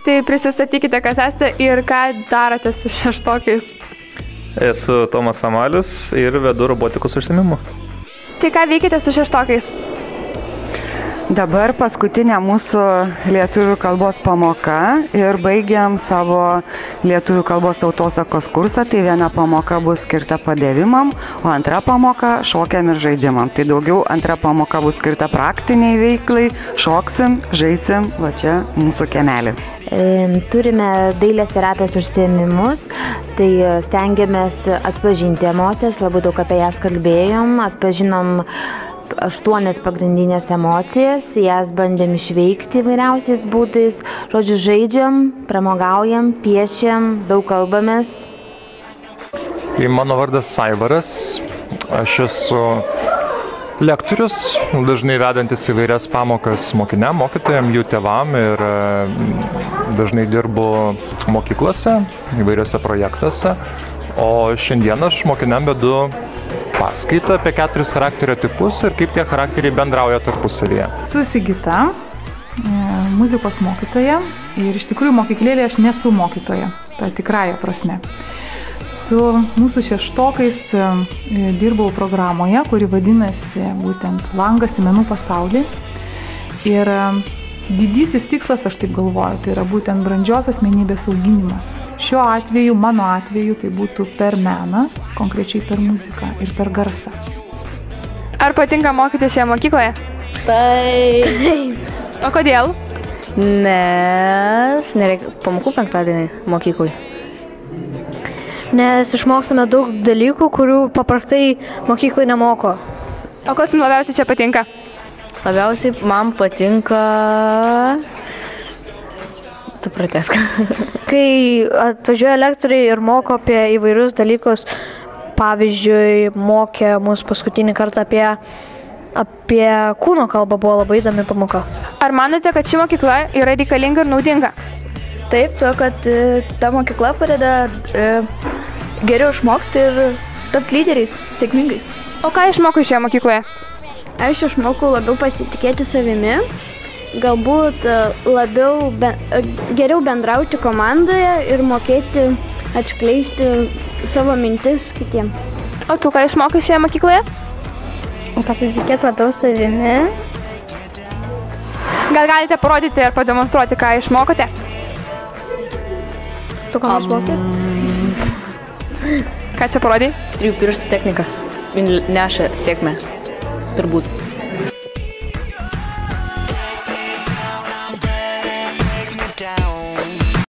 Tai prisistatykite, kas esate ir ką darote su šeštokais. Esu Tomas Samalius ir vedu robotikos užsiėmimus. Tai ką veikite su šeštokais? Dabar paskutinė mūsų lietuvių kalbos pamoka ir baigiam savo lietuvių kalbos tautosakos kursą. Tai viena pamoka bus skirta padavimam, o antra pamoka šokiam ir žaidimam. Tai daugiau antra pamoka bus skirta praktiniai veiklai, šoksim, žaisim, va čia mūsų kiemelį. Turime dailės terapijos užsiėmimus, tai stengiamės atpažinti emocijas, labai daug apie jas kalbėjom, atpažinom 8 pagrindinės emocijas, jas bandėm išveikti įvairiausiais būdais. Žodžiu, žaidžiam, pramogaujam, piešiam, daug kalbamės. Tai mano vardas Aivaras, aš esu lektorius, dažnai vedantis įvairias pamokas mokiniam, mokytojam, jų tėvam ir dažnai dirbu mokyklose, įvairiose projektuose. O šiandien aš mokiniam vedu paskaitą apie 4 charakterio tipus ir kaip tie charakteriai bendrauja tarpusavyje. Esu Sigita, muzikos mokytoja ir iš tikrųjų mokyklėlėje aš nesu mokytoja, ta tikrąja prasme. Su mūsų šeštokais dirbau programoje, kuri vadinasi būtent Langas į menų pasaulį. Ir didysis tikslas, aš taip galvoju, tai yra būtent brandžios asmenybės auginimas. Šiuo atveju, mano atveju, tai būtų per meną, konkrečiai per muziką ir per garsą. Ar patinka mokyti šioje mokykloje? Taip. O kodėl? Nes nereikia pamokų penktadienį mokyklai. Nes išmokstame daug dalykų, kurių paprastai mokyklai nemoko. O kas jums labiausiai čia patinka? Labiausiai man patinka... Tu pratęsk. Kai atvažiuoja lektoriai ir moko apie įvairius dalykus, pavyzdžiui, mokė mus paskutinį kartą apie kūno kalbą, buvo labai įdomi pamoka. Ar manote, kad ši mokykla yra reikalinga ir naudinga? Taip, to, kad ta mokykla padeda geriau išmokti ir tapti lyderiais, sėkmingais. O ką išmokai šioje mokykloje? Aš išmokau labiau pasitikėti savimi, galbūt geriau bendrauti komandoje ir mokėti atskleisti savo mintis kitiems. O tu ką išmokai šioje mokykloje? Pasitikėti labiau savimi. Gal galite parodyti ir pademonstruoti, ką išmokote? Tu ką išmokai? Ką čia parodai? 3 pirštų technika. Neša sėkmę. Turbūt.